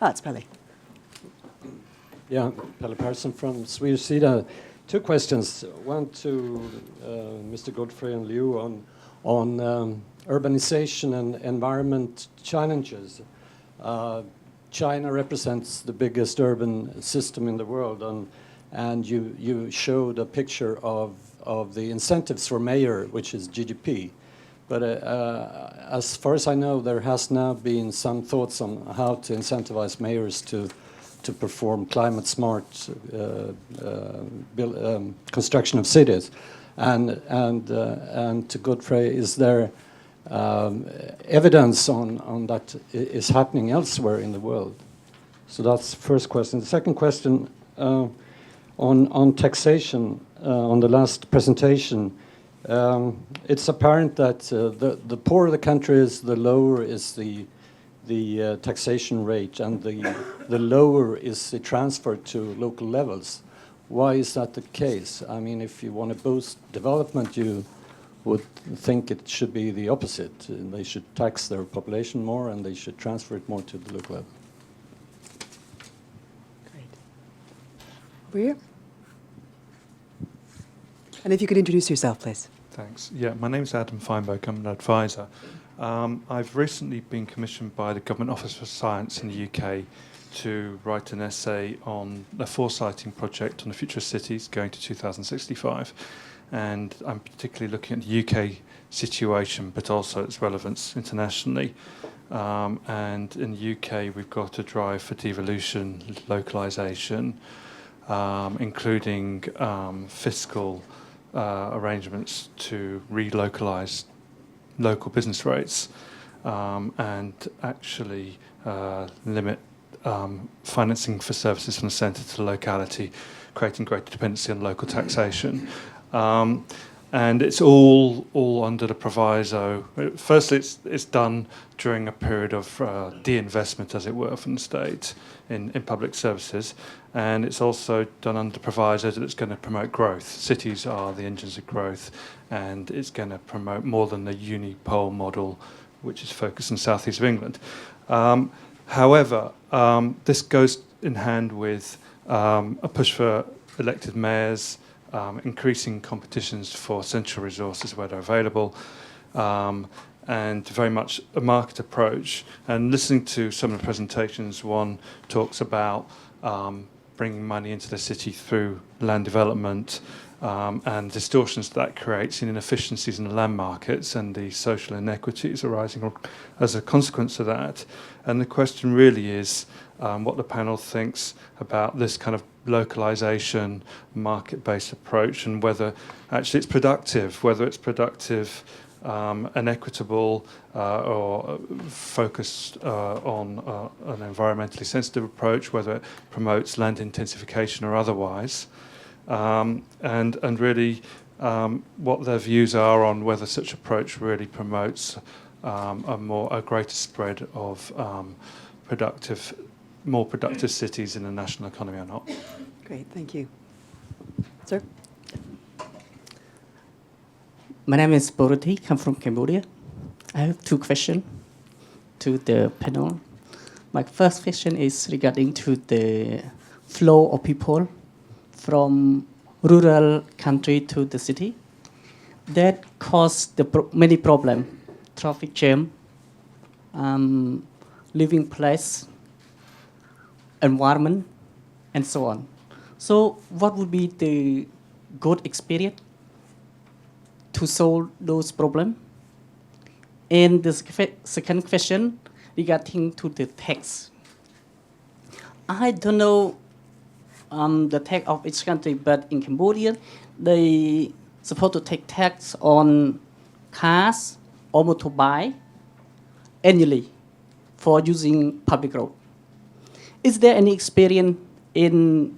It's Pelle. Yeah, Pelle Persson from Swedish Sida. Two questions. One to Mr. Godfrey and Liu on urbanization and environment challenges. China represents the biggest urban system in the world, and you showed a picture of the incentives for mayor, which is GDP. But as far as I know, there has now been some thoughts on how to incentivize mayors to perform climate smart construction of cities. And to Godfrey, is there evidence on that is happening elsewhere in the world? So that's the first question. The second question on taxation, on the last presentation, it's apparent that the poorer the country is, the lower is the taxation rate, and the lower is the transfer to local levels. Why is that the case? I mean, if you want to boost development, you would think it should be the opposite. They should tax their population more, and they should transfer it more to the local level. Great. Over here. And if you could introduce yourself, please. Thanks. Yeah, my name is Adam Feinberg. I'm an advisor. I've recently been commissioned by the Government Office for Science in the UK to write an essay on a foresighting project on the future of cities going to 2065. And I'm particularly looking at the UK situation, but also its relevance internationally. And in the UK, we've got a drive for devolution, localisation, including fiscal arrangements to relocalise local business rates and actually limit financing for services from the centre to the locality, creating greater dependency on local taxation. And it's all under the proviso. Firstly, it's done during a period of de-investment, as it were, from the state in public services, and it's also done under proviso that it's going to promote growth. Cities are the engines of growth, and it's going to promote more than the unipole model, which is focused in South East of England. However, this goes in hand with a push for elected mayors, increasing competitions for central resources where they're available, and very much a market approach. And listening to some of the presentations, one talks about bringing money into the city through land development and distortions that creates in inefficiencies in the land markets and the social inequities arising as a consequence of that. And the question really is what the panel thinks about this kind of localization, market-based approach, and whether actually it's productive, and equitable or focused on an environmentally sensitive approach, whether it promotes land intensification or otherwise, and really what their views are on whether such approach really promotes a greater spread of more productive cities in the national economy or not. Great, thank you. Sir? My name is Boruti, I'm from Cambodia. I have two questions to the panel. My first question is regarding to the flow of people from rural country to the city. That caused many problems, traffic jam, living place, environment, and so on. So what would be the good experience to solve those problems? And the second question regarding to the tax. I don't know the tax of each country, but in Cambodia, they supposed to take tax on cars or motorbike annually for using public road. Is there any experience in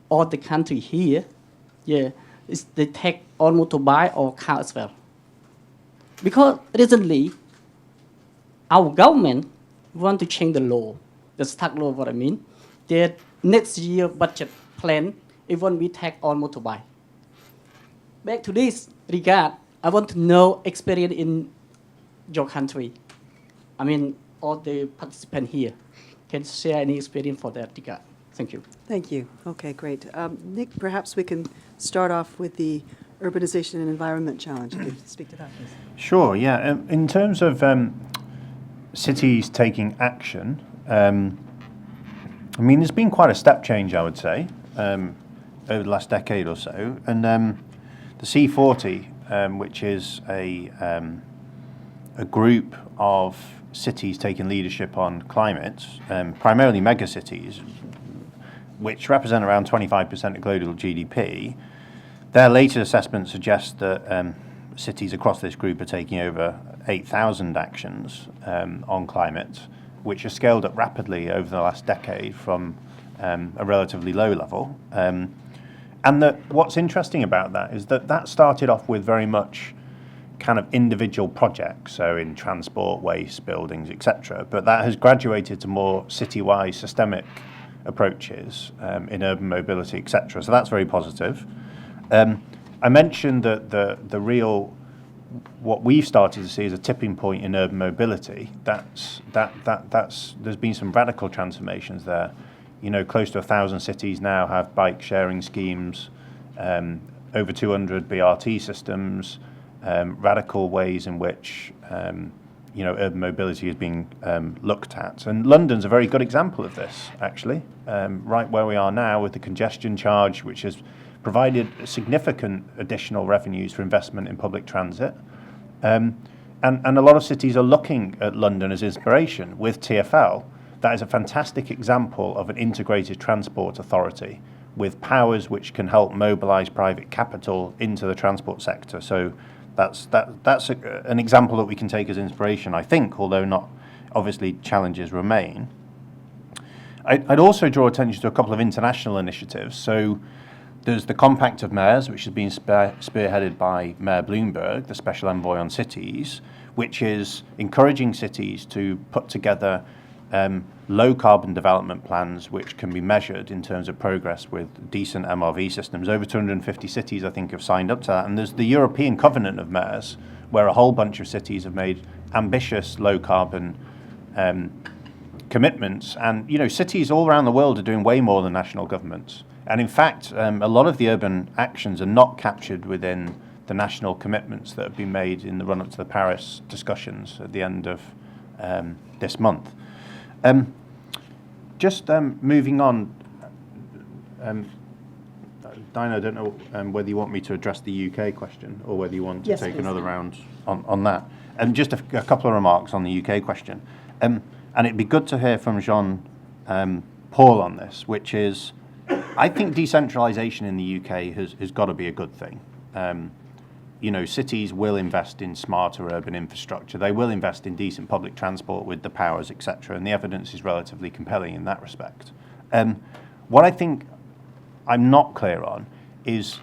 all the country here? Yeah, is they take on motorbike or car as well? Because recently, our government want to change the law, the tax law, what I mean, that next year budget plan, it won't be tax on motorbike. Back to this regard, I want to know experience in your country. I mean, all the participants here. can share any experience for that regard. Thank you. Thank you. Okay, great. Nick, perhaps we can start off with the urbanization and environment challenge. You could speak to that, please. Sure, yeah. In terms of cities taking action, I mean, there's been quite a step change, I would say, over the last decade or so. And the C40, which is a group of cities taking leadership on climate, primarily megacities, which represent around 25% of global GDP, their latest assessment suggests that cities across this group are taking over 8,000 actions on climate, which are scaled up rapidly over the last decade from a relatively low level. And what's interesting about that is that started off with very much kind of individual projects, so in transport, waste, buildings, etc. But that has graduated to more city-wide systemic approaches in urban mobility, etc. So that's very positive. I mentioned that the real, what we've started to see is a tipping point in urban mobility. There's been some radical transformations there. You know, close to 1,000 cities now have bike sharing schemes, over 200 BRT systems, radical ways in which urban mobility is being looked at. And London's a very good example of this, actually, right where we are now with the congestion charge, which has provided significant additional revenues for investment in public transit. And a lot of cities are looking at London as inspiration. With TfL, that is a fantastic example of an integrated transport authority with powers which can help mobilise private capital into the transport sector. So that's an example that we can take as inspiration, I think, although not, obviously, challenges remain. I'd also draw attention to a couple of international initiatives. So there's the Compact of Mayors, which has been spearheaded by Mayor Bloomberg, the Special Envoy on Cities, which is encouraging cities to put together low carbon development plans which can be measured in terms of progress with decent MRV systems. Over 250 cities, I think, have signed up to that. And there's the European Covenant of Mayors, where a whole bunch of cities have made ambitious low carbon commitments. And, you know, cities all around the world are doing way more than national governments. And in fact, a lot of the urban actions are not captured within the national commitments that have been made in the run-up to the Paris discussions at the end of this month. Moving on, Dinah, I don't know whether you want me to address the UK question or whether you want to take another round on that. Just a couple of remarks on the UK question. And it'd be good to hear from Jean Paul on this, which is, I think decentralisation in the UK has got to be a good thing. You know, cities will invest in smarter urban infrastructure. They will invest in decent public transport with the powers, etc. And the evidence is relatively compelling in that respect. What I think I'm not clear on is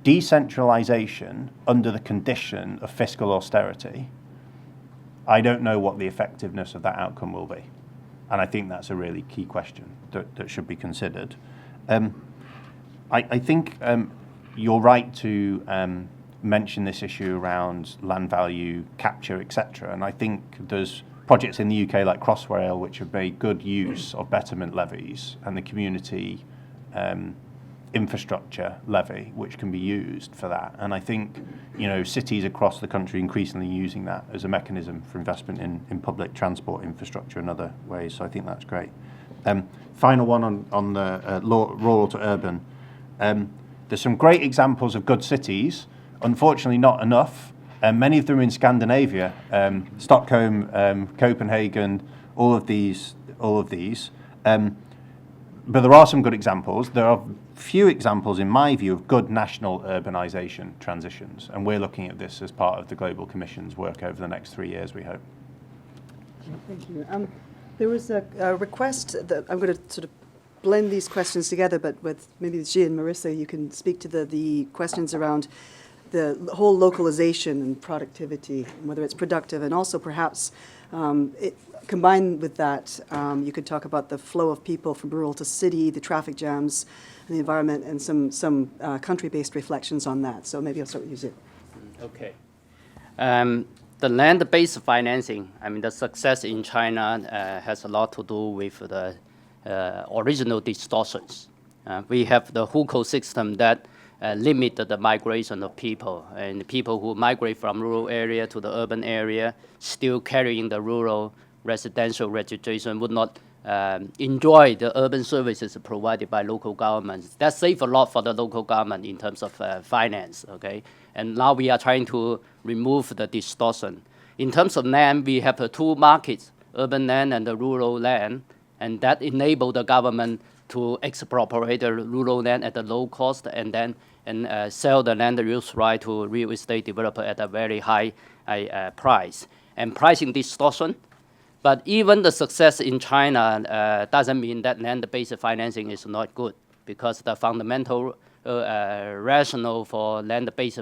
decentralisation under the condition of fiscal austerity. I don't know what the effectiveness of that outcome will be. And I think that's a really key question that should be considered. I think you're right to mention this issue around land value capture, etc. And I think there's projects in the UK like Crossrail which have made good use of betterment levies and the community infrastructure levy, which can be used for that. And I think, you know, cities across the country increasingly using that as a mechanism for investment in public transport infrastructure and other ways. So I think that's great. Final one on the rural to urban. There's some great examples of good cities. Unfortunately, not enough. Many of them are in Scandinavia, Stockholm, Copenhagen, all of these. But there are some good examples. There are few examples, in my view, of good national urbanisation transitions. And we're looking at this as part of the Global Commission's work over the next 3 years, we hope. Thank you. There was a request that I'm going to sort of blend these questions together, but with maybe Gilles and Marissa, you can speak to the questions around the whole localization and productivity, whether it's productive, and also perhaps combined with that, you could talk about the flow of people from rural to city, the traffic jams, and the environment, and some country-based reflections on that. So maybe I'll start with you, Gilles. Okay. the land-based financing, I mean, the success in China has a lot to do with the original distortions. We have the hukou system that limited the migration of people, and people who migrate from rural area to the urban area, still carrying the rural residential registration, would not enjoy the urban services provided by local governments. That saved a lot for the local government in terms of finance, okay? And now we are trying to remove the distortion. In terms of land, we have two markets, urban land and the rural land, and that enable the government to expropriate the rural land at a low cost and then sell the land use right to real estate developer at a very high price. And pricing distortion. But even the success in China doesn't mean that land-based financing is not good, because the fundamental rationale for land-based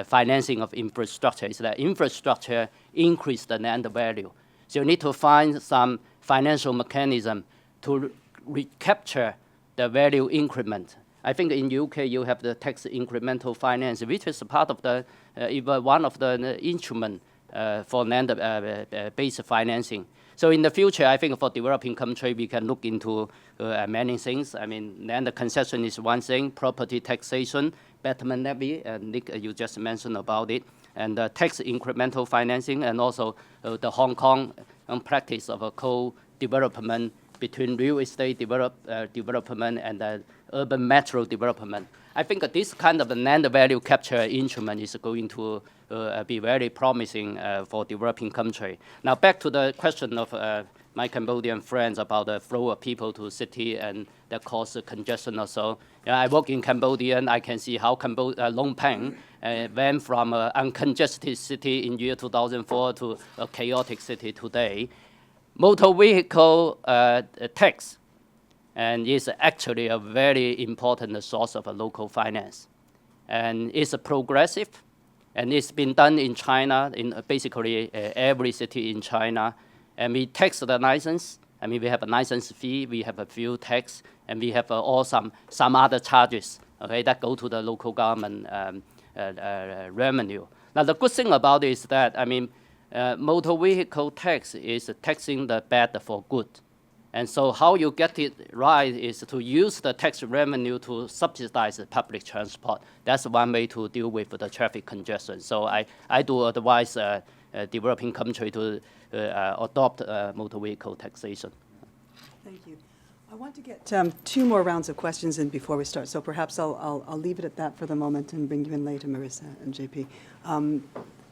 financing of infrastructure is that infrastructure increases the land value. So you need to find some financial mechanism to recapture the value increment. I think in UK you have the tax incremental finance, which is part of the one of the instruments for land-based financing. So in the future, I think for developing country, we can look into many things. I mean, land concession is one thing, property taxation, betterment levy, Nick, you just mentioned about it, and tax incremental financing, and also the Hong Kong practice of a co-development between real estate development and urban metro development. I think this kind of land value capture instrument is going to be very promising for developing country. Now back to the question of my Cambodian friends about the flow of people to city and that cause congestion or so. I work in Cambodia, and I can see how Phnom Penh went from an uncongested city in year 2004 to a chaotic city today. Motor vehicle tax and is actually a very important source of a local finance. And it's progressive, and it's been done in China, in basically every city in China. And we tax the license. I mean, we have a license fee, we have a fuel tax, and we have some other charges, okay, that go to the local government revenue. Now, the good thing about it is that, I mean, motor vehicle tax is taxing the bad for good. And so how you get it right is to use the tax revenue to subsidize the public transport. That's one way to deal with the traffic congestion. So I do advise developing country to adopt motor vehicle taxation. Thank you. I want to get two more rounds of questions in before we start, so perhaps I'll leave it at that for the moment and bring you in later, Marissa and JP.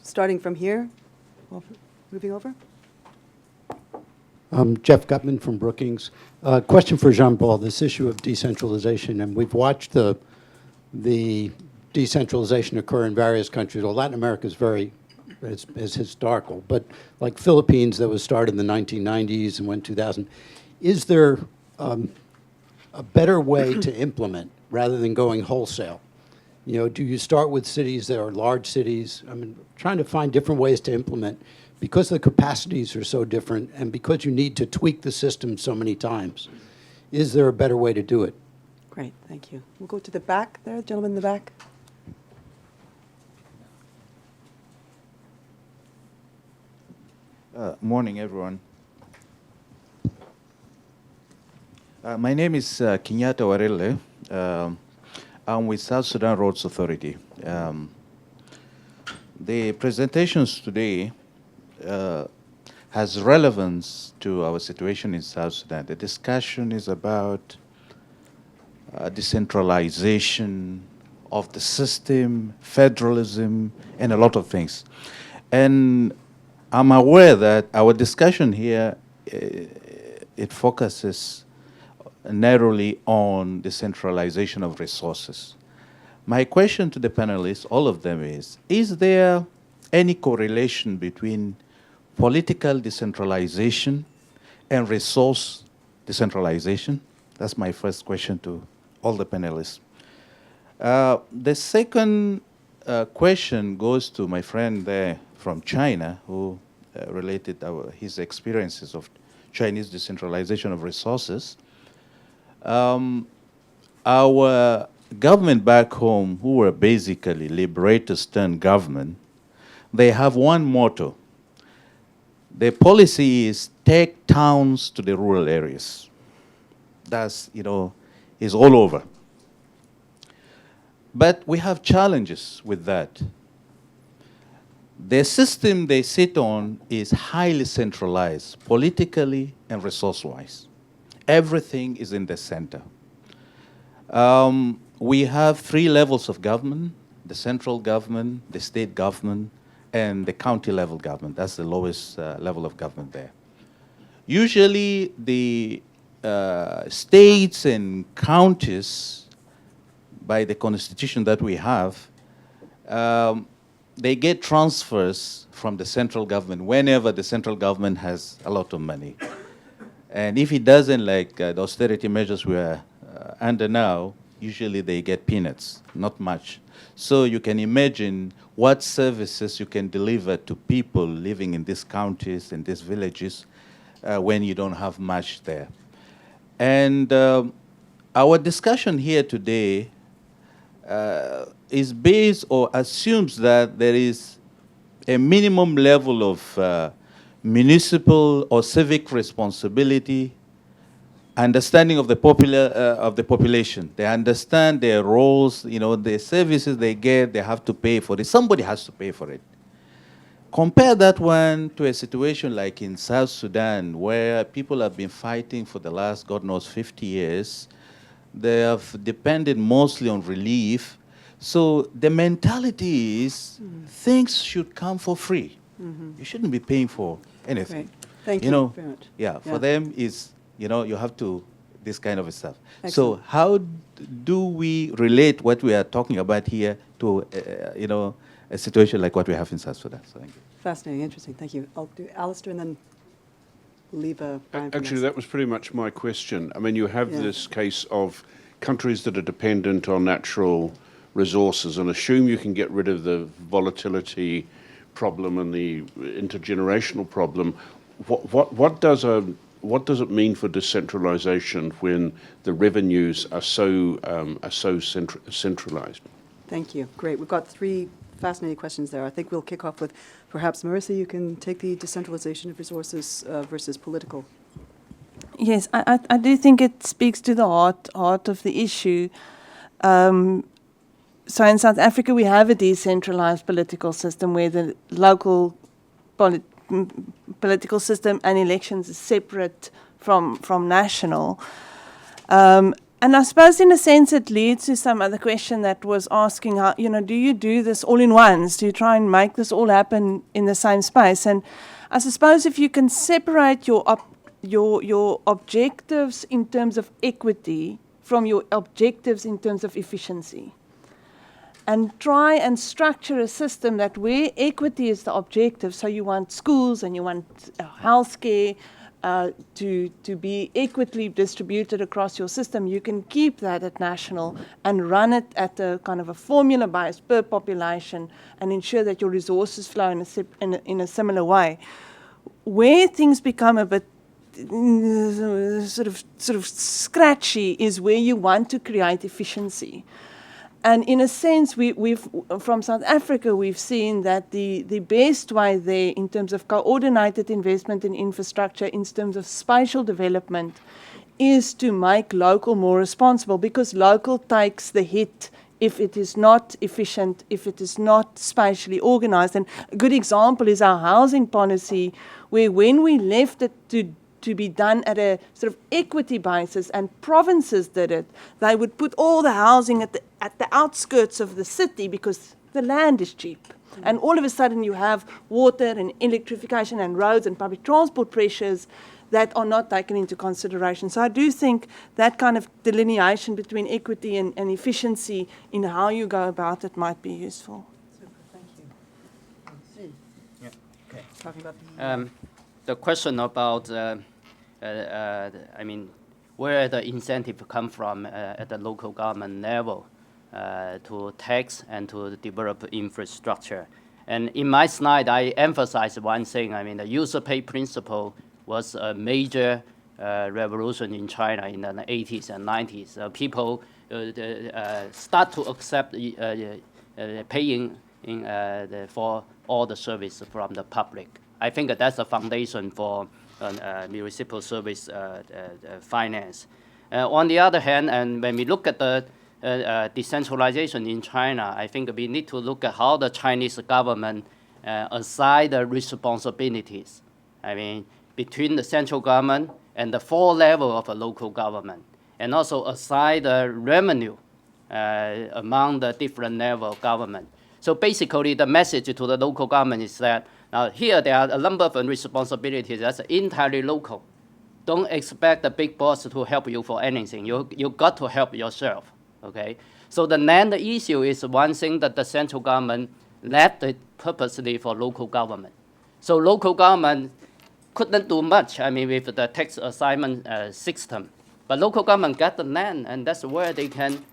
Starting from here, moving over. Jeff Gutman from Brookings. Question for Jean-Paul, this issue of decentralization, and we've watched the decentralization occur in various countries. Well, Latin America is historical, but like Philippines, that was started in the 1990s and went 2000. Is there a better way to implement rather than going wholesale? You know, do you start with cities that are large cities? I mean, trying to find different ways to implement, because the capacities are so different and because you need to tweak the system so many times. Is there a better way to do it? Great, thank you. We'll go to the back there, gentleman in the back. Morning, everyone. My name is Kenyatta Warele. I'm with South Sudan Roads Authority. The presentations today has relevance to our situation in South Sudan. The discussion is about decentralization of the system, federalism, and a lot of things. And I'm aware that our discussion here, it focuses narrowly on decentralization of resources. My question to the panelists, all of them, is there any correlation between political decentralization and resource decentralization? That's my first question to all the panelists. The second question goes to my friend there from China, who related his experiences of Chinese decentralization of resources. Our government back home, who were basically liberators turned government, they have one motto. The policy is take towns to the rural areas. That's, is all over. But we have challenges with that. The system they sit on is highly centralized, politically and resource-wise. Everything is in the center. We have 3 levels of government: the central government, the state government, and the county level government. That's the lowest level of government there. Usually the states and counties, by the constitution that we have, they get transfers from the central government whenever the central government has a lot of money. And if it doesn't, like the austerity measures we are under now, usually they get peanuts, not much. So you can imagine what services you can deliver to people living in these counties and these villages when you don't have much there. And our discussion here today is based or assumes that there is a minimum level of municipal or civic responsibility, understanding of the population. They understand their roles, the services they get, they have to pay for it. Somebody has to pay for it. Compare that one to a situation like in South Sudan, where people have been fighting for the last, God knows, 50 years. They have depended mostly on relief. So the mentality is things should come for free. You shouldn't be paying for anything. Great. Thank you very much. Yeah, for them is, you have to, this kind of stuff. Excellent. So how do we relate what we are talking about here to, a situation like what we have in South Sudan? So thank you. Fascinating, interesting. Thank you. I'll do Alistair and then leave Brian for Actually, next. that was pretty much my question. I mean, you have Yeah. this case of countries that are dependent on natural resources, and assume you can get rid of the volatility problem and the intergenerational problem. What does it mean for decentralization when the revenues are so centralized? Thank you. Great. We've got 3 fascinating questions there. I think we'll kick off with perhaps Marissa, you can take the decentralization of resources versus political. Yes, I do think it speaks to the heart of the issue. So in South Africa, we have a decentralized political system where the local political system and elections is separate from national. And I suppose in a sense it leads to some other question that was asking, how, do you do this all in once? Do you try and make this all happen in the same space? And I suppose if you can separate your objectives in terms of equity from your objectives in terms of efficiency, and try and structure a system that where equity is the objective, so you want schools and you want healthcare to be equitably distributed across your system, you can keep that at national and run it at a kind of a formula based per population and ensure that your resources flow in a similar way. Where things become a bit sort of scratchy is where you want to create efficiency. And in a sense, we've from South Africa, we've seen that the best way there in terms of coordinated investment in infrastructure, in terms of spatial development, is to make local more responsible, because local takes the hit if it is not efficient, if it is not spatially organized. And a good example is our housing policy, where when we left it to be done at a sort of equity basis, and provinces did it, they would put all the housing at the outskirts of the city because the land is cheap. And all of a sudden you have water and electrification and roads and public transport pressures that are not taken into consideration. So I do think that kind of delineation between equity and efficiency in how you go about it might be useful. Super, thank you. Yeah. Okay. Talking about The question about, where the incentive come from at the local government level to tax and to develop infrastructure. And in my slide, I emphasize one thing. The user pay principle was a major revolution in China in the 80s and 90s. People start to accept paying for all the service from the public. I think that's the foundation for municipal service finance. On the other hand, and when we look at the decentralization in China, I think we need to look at how the Chinese government assign the responsibilities. I mean, between the central government and the 4 levels of a local government, and also assign the revenue among the different levels of government. So basically, the message to the local government is that now here there are a number of responsibilities that's entirely local. Don't expect the big boss to help you for anything. You got to help yourself. Okay. So the land issue is one thing that the central government left it purposely for local government. So local government couldn't do much. I mean, with the tax assignment system, but local government got the land, and that's where they can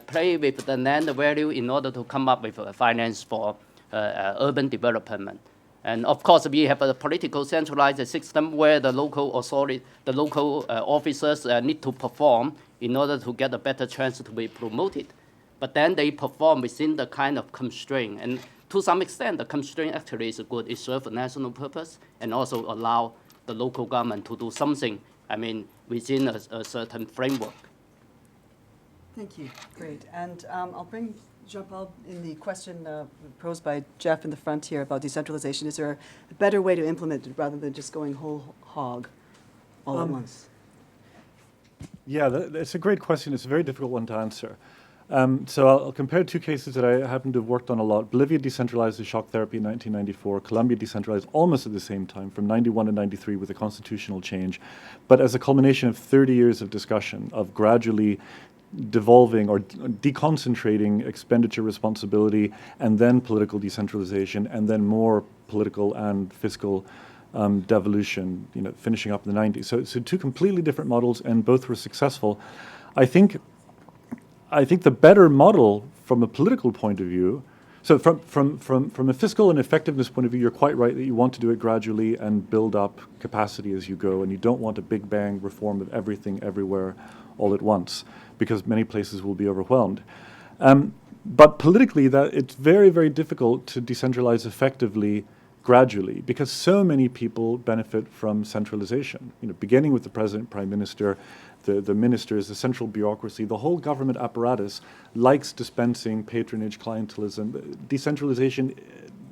play with the land value in order to come up with finance for urban development. And of course, we have a political centralized system where the local authority, the local officers need to perform in order to get a better chance to be promoted. But then they perform within the kind of constraint. And to some extent, the constraint actually is good. It serves a national purpose and also allow the local government to do something, I mean, within a certain framework. Thank you. Great. And I'll bring Jean-Paul in the question posed by Jeff in the front here about decentralization. Is there a better way to implement it rather than just going whole hog all at once? Yeah, it's a great question. It's a very difficult one to answer. So I'll compare 2 cases that I happen to have worked on a lot. Bolivia decentralized the shock therapy in 1994. Colombia decentralized almost at the same time, from 91 to 93 with a constitutional change. But as a culmination of 30 years of discussion, of gradually devolving or deconcentrating expenditure responsibility, and then political decentralization, and then more political and fiscal devolution, finishing up in the 90s. So 2 completely different models, and both were successful. I think the better model from a political point of view, so from a fiscal and effectiveness point of view, you're quite right that you want to do it gradually and build up capacity as you go, and you don't want a big bang reform of everything everywhere all at once, because many places will be overwhelmed. But politically, it's very, very difficult to decentralize effectively gradually, because so many people benefit from centralization, beginning with the president, prime minister, the ministers, the central bureaucracy, the whole government apparatus likes dispensing patronage, clientelism. Decentralization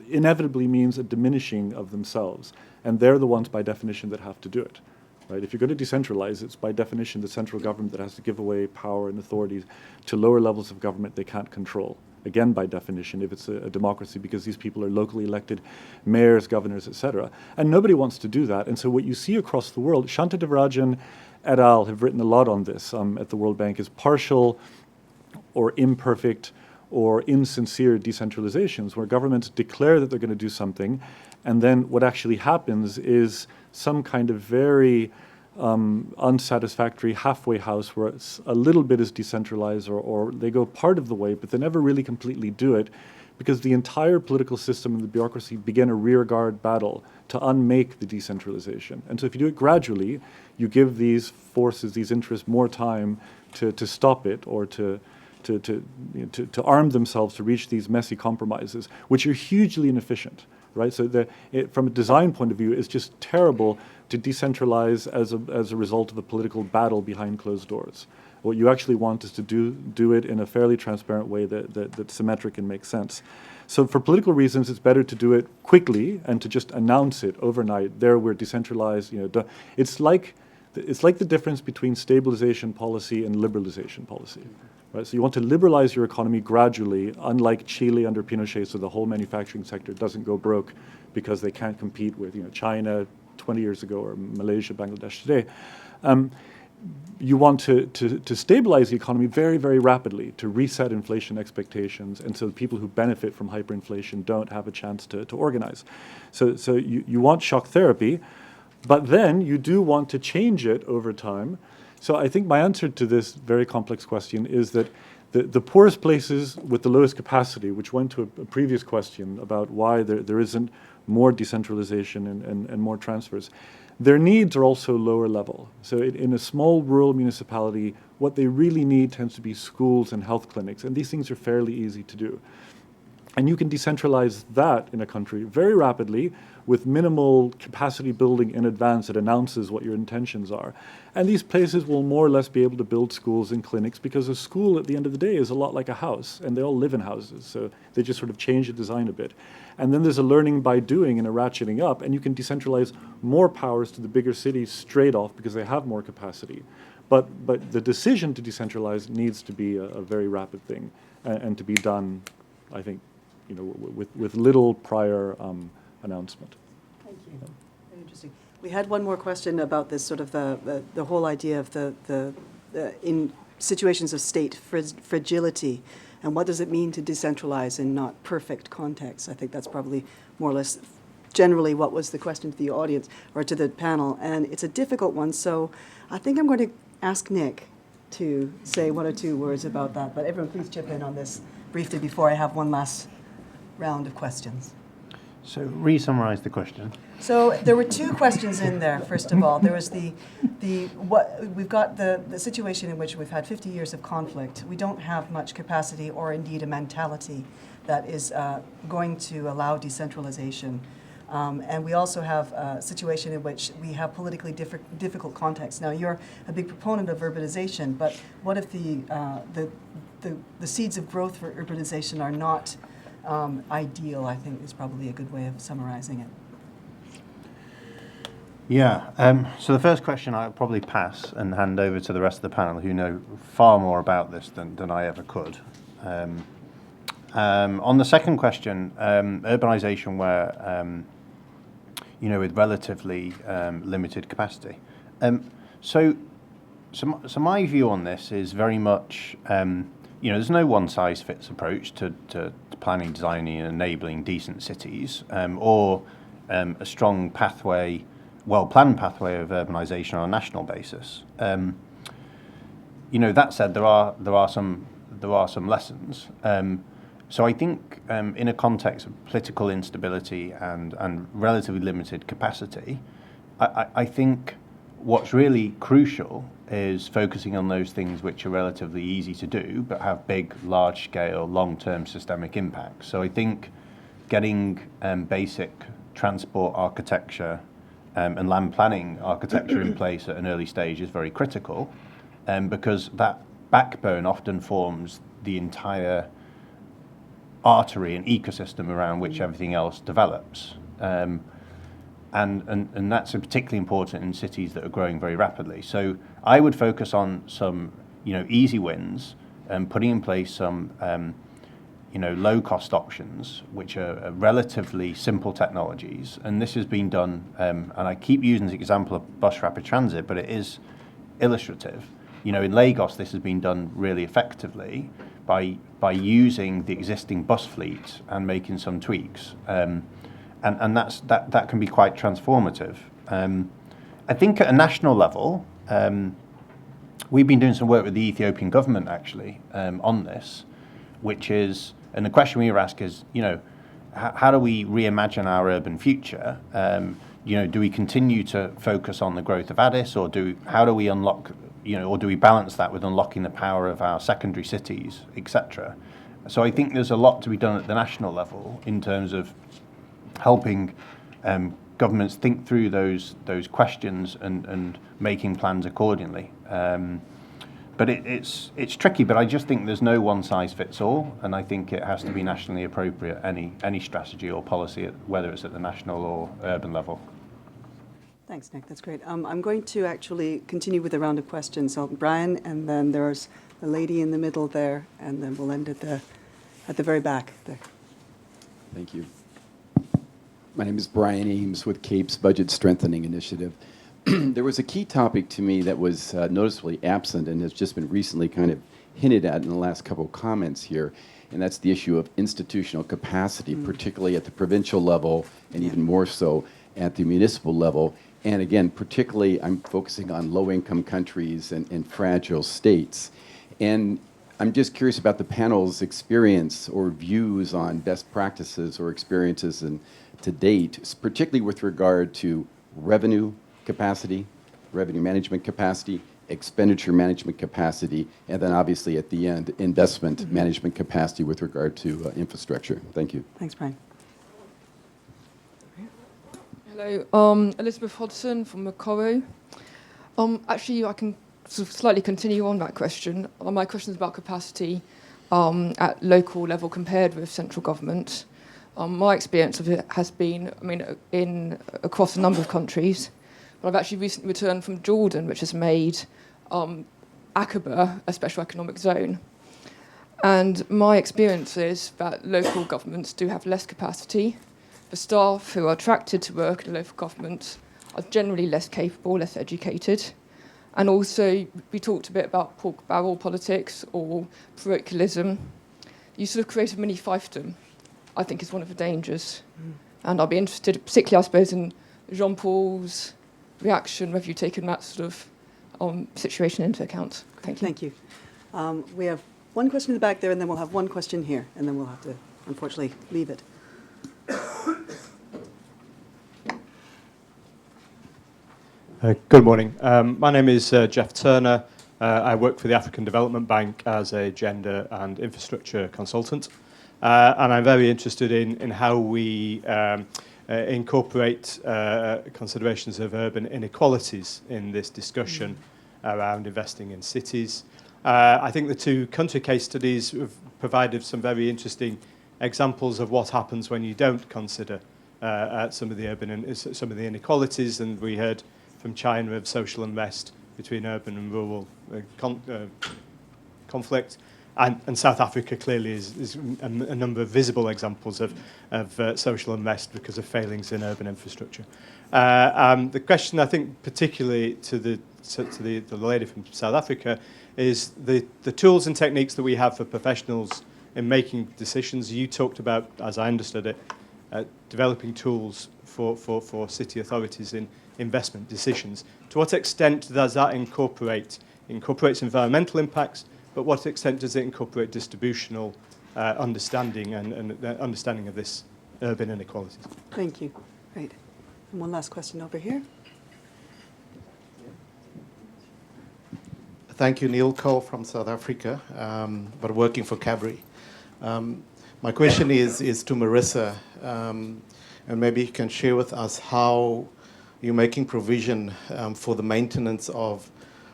inevitably means a diminishing of themselves, and they're the ones by definition that have to do it. Right? If you're going to decentralize, it's by definition the central government that has to give away power and authority to lower levels of government they can't control. Again, by definition, if it's a democracy, because these people are locally elected mayors, governors, etc. And nobody wants to do that. And so what you see across the world, Shanta Devarajan et al. Have written a lot on this at the World Bank, is partial or imperfect or insincere decentralizations, where governments declare that they're going to do something, and then what actually happens is some kind of very unsatisfactory halfway house where it's a little bit is decentralized, or they go part of the way, but they never really completely do it, because the entire political system and the bureaucracy begin a rearguard battle to unmake the decentralization. And so if you do it gradually, you give these forces, these interests, more time to stop it, or to arm themselves to reach these messy compromises, which are hugely inefficient. Right, so from a design point of view, it's just terrible to decentralize as a result of a political battle behind closed doors. What you actually want is to do it in a fairly transparent way that's symmetric and makes sense. So for political reasons, it's better to do it quickly and to just announce it overnight. There, we're decentralized. It's like the difference between stabilization policy and liberalization policy. Right? So you want to liberalize your economy gradually, unlike Chile under Pinochet, so the whole manufacturing sector doesn't go broke because they can't compete with China 20 years ago or Malaysia, Bangladesh today. You want to stabilize the economy very, very rapidly, to reset inflation expectations, and so the people who benefit from hyperinflation don't have a chance to organize. So you want shock therapy, but then you do want to change it over time. So I think my answer to this very complex question is that the poorest places with the lowest capacity, which went to a previous question about why there isn't more decentralization and more transfers, their needs are also lower level. So in a small rural municipality, what they really need tends to be schools and health clinics, and these things are fairly easy to do. And you can decentralize that in a country very rapidly with minimal capacity building in advance that announces what your intentions are. And these places will more or less be able to build schools and clinics, because a school at the end of the day is a lot like a house, and they all live in houses. So they just sort of change the design a bit. And then there's a learning by doing and a ratcheting up, and you can decentralize more powers to the bigger cities straight off because they have more capacity. But the decision to decentralize needs to be a very rapid thing, and to be done, I think, with little prior announcement. Thank you. Very interesting. We had one more question about this sort of the whole idea of the in situations of state fragility, and what does it mean to decentralize in not perfect contexts? I think that's probably more or less generally what was the question to the audience or to the panel, and it's a difficult one. So I think I'm going to ask Nick to say one or two words about that. But everyone, please chip in on this briefly before I have one last round of questions. So re-summarize the question. So there were two questions in there. First of all, there was we've got the situation in which we've had 50 years of conflict. We don't have much capacity or indeed a mentality that is going to allow decentralization. And we also have a situation in which we have politically difficult contexts. Now, you're a big proponent of urbanization, but what if the seeds of growth for urbanization are not ideal? I think is probably a good way of summarizing it. Yeah, so the first question I'll probably pass and hand over to the rest of the panel, who know far more about this than I ever could. On the second question, urbanisation where, with relatively limited capacity. So my view on this is very much, there's no one-size-fits approach to planning, designing and enabling decent cities, or a strong pathway, well-planned pathway of urbanisation on a national basis. That said, there are some lessons. So I think in a context of political instability and relatively limited capacity, I think what's really crucial is focusing on those things which are relatively easy to do but have big, large-scale, long-term systemic impacts. So I think getting basic transport architecture and land planning architecture in place at an early stage is very critical, because that backbone often forms the entire artery and ecosystem around which everything else develops. And that's particularly important in cities that are growing very rapidly. So I would focus on some, easy wins and putting in place some, low-cost options, which are relatively simple technologies. And this has been done, and I keep using the example of bus rapid transit, but it is illustrative. In Lagos, this has been done really effectively by using the existing bus fleet and making some tweaks. And that can be quite transformative. I think at a national level, we've been doing some work with the Ethiopian government actually on this, which is, and the question we were asked is, how do we reimagine our urban future? Do we continue to focus on the growth of Addis, or how do we unlock, or do we balance that with unlocking the power of our secondary cities, etc.? So I think there's a lot to be done at the national level in terms of helping governments think through those questions and making plans accordingly. But it's tricky, but I just think there's no one size fits all, and I think it has to be nationally appropriate, any strategy or policy, whether it's at the national or urban level. Thanks, Nick. That's great. I'm going to actually continue with a round of questions. So Brian, and then there's the lady in the middle there, and then we'll end at the very back there. Thank you. My name is Brian Ames with CAPE's Budget Strengthening Initiative. There was a key topic to me that was noticeably absent and has just been recently kind of hinted at in the last couple of comments here, and that's the issue of institutional capacity, particularly at the provincial level and even more so at the municipal level. And again, particularly I'm focusing on low-income countries and fragile states. And I'm just curious about the panel's experience or views on best practices or experiences to date, particularly with regard to revenue capacity, revenue management capacity, expenditure management capacity, and then obviously at the end, investment management capacity with regard to infrastructure. Thank you. Thanks, Brian. Hello, Elizabeth Hodson from Macquarie. Actually, I can sort of slightly continue on that question. My question is about capacity at local level compared with central government. My experience of it has been, across a number of countries, but I've actually recently returned from Jordan, which has made Aqaba a special economic zone. And my experience is that local governments do have less capacity. The staff who are attracted to work in local government are generally less capable, less educated. And also, we talked a bit about pork barrel politics or parochialism. You sort of create a mini fiefdom, I think, is one of the dangers. And I'll be interested, particularly, I suppose, in Jean-Paul's reaction, whether you've taken that sort of situation into account. Thank you. Thank you. We have one question in the back there, and then we'll have one question here, and then we'll have to, unfortunately, leave it. Good morning. My name is Jeff Turner. I work for the African Development Bank as a gender and infrastructure consultant. And I'm very interested in how we incorporate considerations of urban inequalities in this discussion around investing in cities. I think the two country case studies have provided some very interesting examples of what happens when you don't consider some of the inequalities, and we heard from China of social unrest between urban and rural conflict. And South Africa clearly is a number of visible examples of social unrest because of failings in urban infrastructure. The question, I think, particularly to the lady from South Africa, is the tools and techniques that we have for professionals in making decisions. You talked about, as I understood it, developing tools for city authorities in investment decisions. To what extent does that incorporates environmental impacts, but what extent does it incorporate distributional understanding and understanding of this urban inequalities? Thank you. Right. And one last question over here. Thank you, Neil Cole from South Africa, but working for Cadbury. My question is to Marissa, and maybe you can share with us how you're making provision for the maintenance of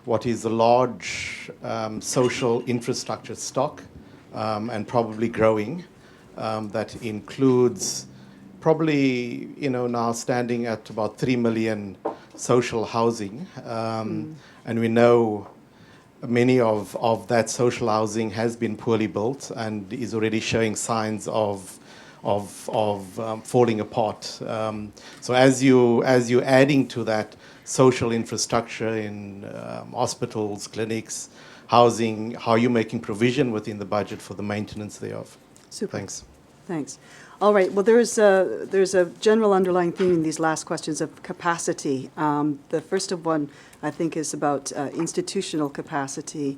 what is a large social infrastructure stock, and probably growing, that includes probably, now standing at about 3 million social housing. And we know many of that social housing has been poorly built and is already showing signs of falling apart. So as you're adding to that social infrastructure in hospitals, clinics, housing, how are you making provision within the budget for the maintenance thereof? Super. Thanks. Thanks. All right. Well, there's a general underlying theme in these last questions of capacity. The first of one, I think, is about institutional capacity.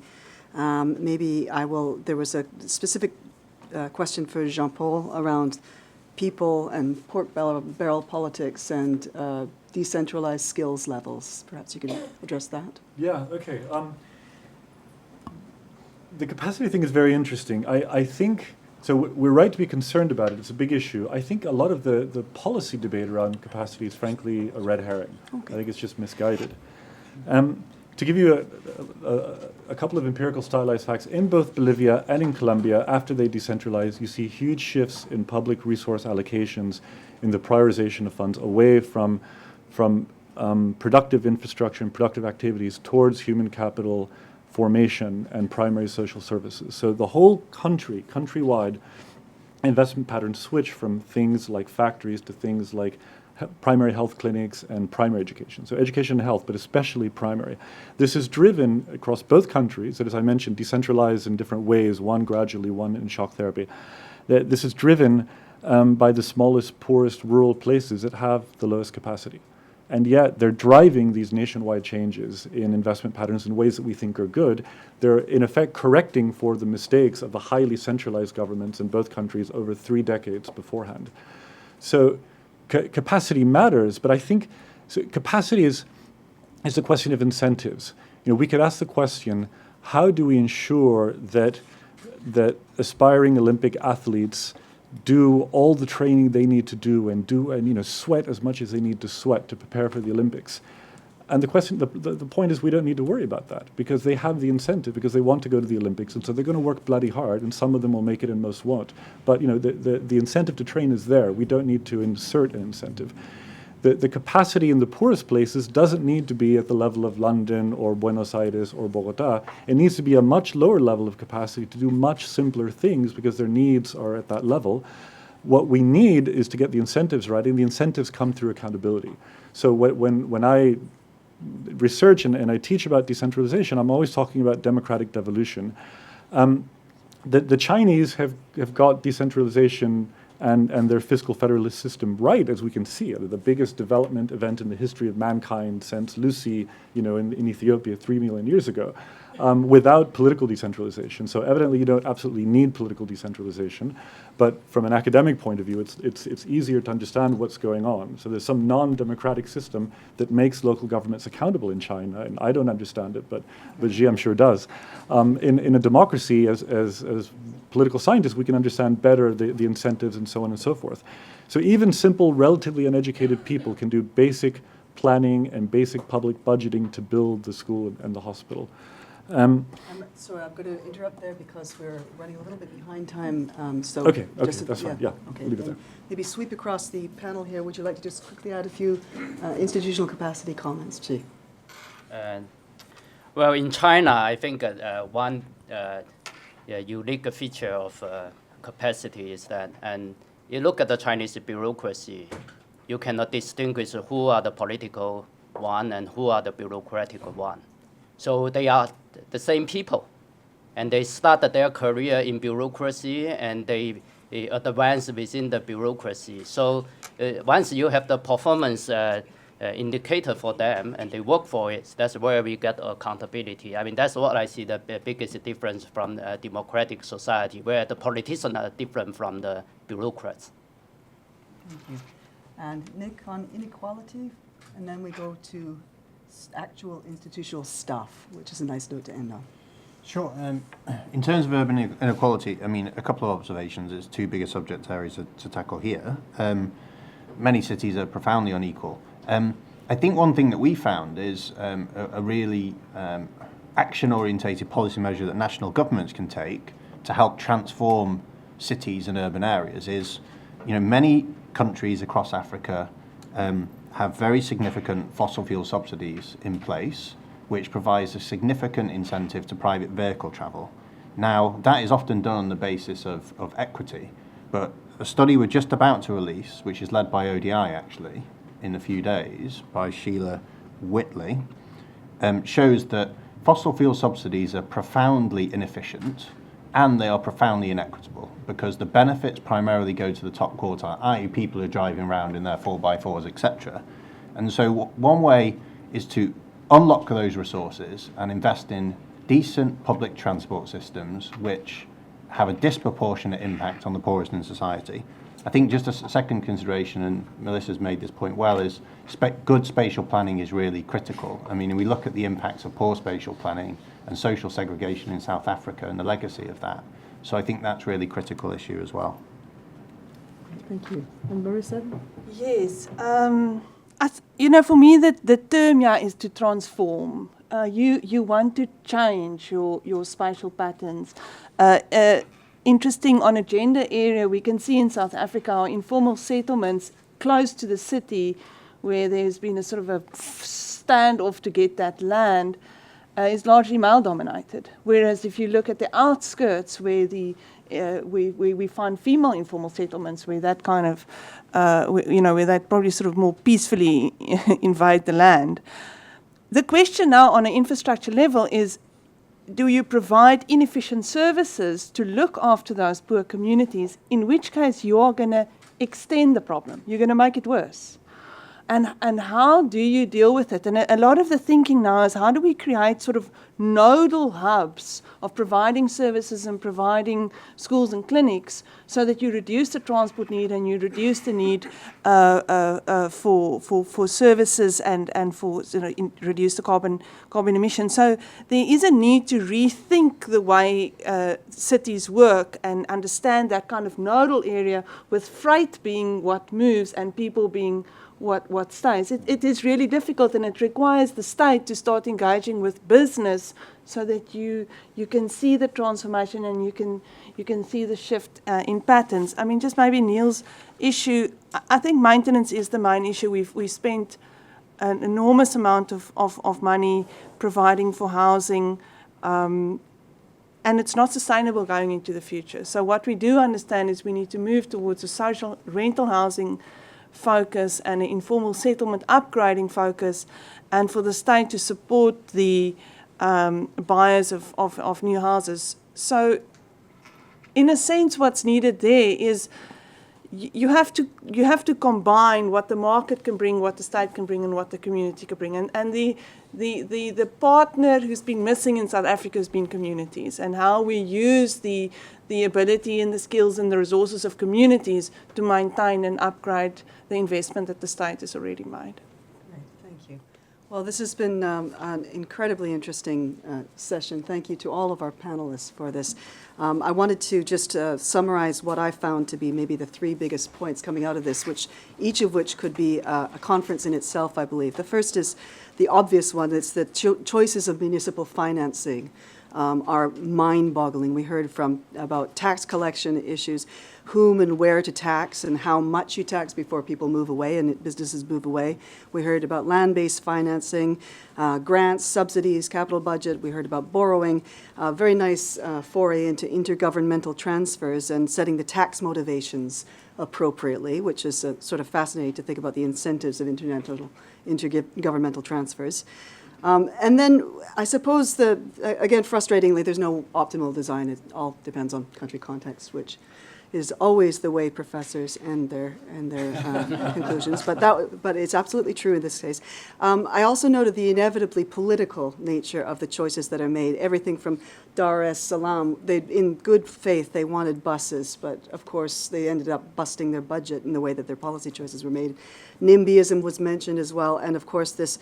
There was a specific question for Jean-Paul around people and pork barrel politics and decentralized skills levels. Perhaps you can address that. Yeah, okay. The capacity thing is very interesting. I think, so we're right to be concerned about it. It's a big issue. I think a lot of the policy debate around capacity is frankly a red herring. Okay. I think it's just misguided. To give you a couple of empirical stylized facts, in both Bolivia and in Colombia, after they decentralized, you see huge shifts in public resource allocations in the prioritization of funds away from productive infrastructure and productive activities towards human capital formation and primary social services. So the whole countrywide investment patterns switch from things like factories to things like primary health clinics and primary education. So education and health, but especially primary. This is driven across both countries, that, as I mentioned, decentralized in different ways, one gradually, one in shock therapy. This is driven by the smallest, poorest rural places that have the lowest capacity. And yet they're driving these nationwide changes in investment patterns in ways that we think are good. They're in effect correcting for the mistakes of the highly centralized governments in both countries over 3 decades beforehand. So capacity matters, but I think capacity is is the question of incentives. We could ask the question, how do we ensure that aspiring Olympic athletes do all the training they need to do and sweat as much as they need to sweat to prepare for the Olympics? And the point is, we don't need to worry about that, because they have the incentive, because they want to go to the Olympics, and so they're going to work bloody hard, and some of them will make it and most won't. But the incentive to train is there. We don't need to insert an incentive. The capacity in the poorest places doesn't need to be at the level of London or Buenos Aires or Bogota. It needs to be a much lower level of capacity to do much simpler things, because their needs are at that level. What we need is to get the incentives right, and the incentives come through accountability. So when I research and I teach about decentralization, I'm always talking about democratic devolution. The Chinese have got decentralization and their fiscal federalist system right, as we can see. The biggest development event in the history of mankind since Lucy, in Ethiopia 3 million years ago, without political decentralization. So evidently you don't absolutely need political decentralization, but from an academic point of view, it's easier to understand what's going on. So there's some non-democratic system that makes local governments accountable in China, and I don't understand it, but Xi I'm sure does. In a democracy, as political scientists, we can understand better the incentives and so on and so forth. So even simple, relatively uneducated people can do basic planning and basic public budgeting to build the school and the hospital. Sorry, I'm going to interrupt there because we're running a little bit behind time. Okay, that's fine. Yeah, okay, leave it there. Maybe sweep across the panel here. Would you like to just quickly add a few institutional capacity comments, Xi? Well, in China, I think one unique feature of capacity is that, and you look at the Chinese bureaucracy, you cannot distinguish who are the political one and who are the bureaucratic one. So they are the same people, and they started their career in bureaucracy, and they advance within the bureaucracy. So once you have the performance indicator for them, and they work for it, that's where we get accountability. I mean, that's what I see the biggest difference from a democratic society, where the politicians are different from the bureaucrats. Thank you. And Nick, on inequality, and then we go to actual institutional stuff, which is a nice note to end on. Sure. In terms of urban inequality, I mean, a couple of observations. There's two bigger subject areas to tackle here. Many cities are profoundly unequal. I think one thing that we found is a really action-orientated policy measure that national governments can take to help transform cities and urban areas is, many countries across Africa have very significant fossil fuel subsidies in place, which provides a significant incentive to private vehicle travel. Now, that is often done on the basis of equity, but a study we're just about to release, which is led by ODI actually, in a few days, by Sheila Whitley, shows that fossil fuel subsidies are profoundly inefficient and they are profoundly inequitable, because the benefits primarily go to the top quartile, i.e. people who are driving around in their 4x4s, etc. And so one way is to unlock those resources and invest in decent public transport systems which have a disproportionate impact on the poorest in society. I think just a second consideration, and Melissa's made this point well, is good spatial planning is really critical. I mean, we look at the impacts of poor spatial planning and social segregation in South Africa and the legacy of that. So I think that's really critical issue as well. Thank you. And Marissa? Yes. For me, the term here is to transform. You want to change your spatial patterns. Interesting on a gender area, we can see in South Africa how informal settlements close to the city, where there's been a sort of a standoff to get that land, is largely male-dominated. Whereas if you look at the outskirts, where we find female informal settlements, where that kind of, where they probably sort of more peacefully invade the land. The question now on an infrastructure level is, do you provide inefficient services to look after those poor communities, in which case you are going to extend the problem. You're going to make it worse. and how do you deal with it? And a lot of the thinking now is how do we create sort of nodal hubs of providing services and providing schools and clinics so that you reduce the transport need and you reduce the need for services and for reduce the carbon emissions. So there is a need to rethink the way cities work and understand that kind of nodal area, with freight being what moves and people being what stays. It is really difficult, and it requires the state to start engaging with business so that you can see the transformation and you can see the shift in patterns. I mean, just maybe Neil's issue, I think maintenance is the main issue. We've spent an enormous amount of money providing for housing, and it's not sustainable going into the future. So what we do understand is we need to move towards a social rental housing focus and an informal settlement upgrading focus, and for the state to support the buyers of new houses. So in a sense, what's needed there is you have to combine what the market can bring, what the state can bring, and what the community can bring. And the partner who's been missing in South Africa has been communities, and how we use the ability and the skills and the resources of communities to maintain and upgrade the investment that the state has already made. Great, thank you. Well, this has been an incredibly interesting session. Thank you to all of our panelists for this. I wanted to just summarize what I found to be maybe the three biggest points coming out of this, each of which could be a conference in itself, I believe. The first is the obvious one. It's the choices of municipal financing are mind-boggling. We heard about tax collection issues, whom and where to tax and how much you tax before people move away and businesses move away. We heard about land-based financing, grants, subsidies, capital budget. We heard about borrowing, a very nice foray into intergovernmental transfers and setting the tax motivations appropriately, which is sort of fascinating to think about the incentives of intergovernmental transfers. And then I suppose again, frustratingly, there's no optimal design. It all depends on country context, which is always the way professors end their conclusions. But it's absolutely true in this case. I also noted the inevitably political nature of the choices that are made. Everything from Dar es Salaam, in good faith, they wanted buses, but of course they ended up busting their budget in the way that their policy choices were made. NIMBYism was mentioned as well, and of course this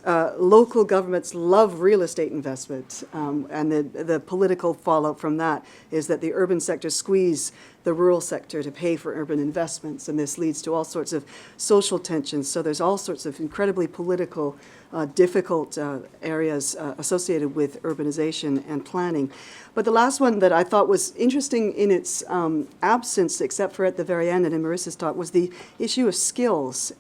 local governments love real estate investment, and the political fallout from that is that the urban sector squeeze the rural sector to pay for urban investments, and this leads to all sorts of social tensions. So there's all sorts of incredibly political, difficult areas associated with urbanization and planning. But the last one that I thought was interesting in its absence, except for at the very end and in Marissa's talk, was the issue of skills.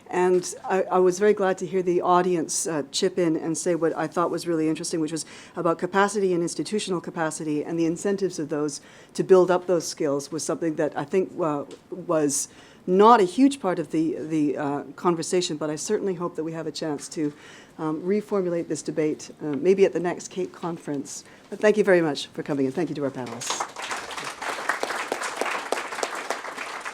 And I was very glad to hear the audience chip in and say what I thought was really interesting, which was about capacity and institutional capacity, and the incentives of those to build up those skills was something that I think was not a huge part of the conversation, but I certainly hope that we have a chance to reformulate this debate, maybe at the next CAPE conference. But thank you very much for coming, and thank you to our panelists.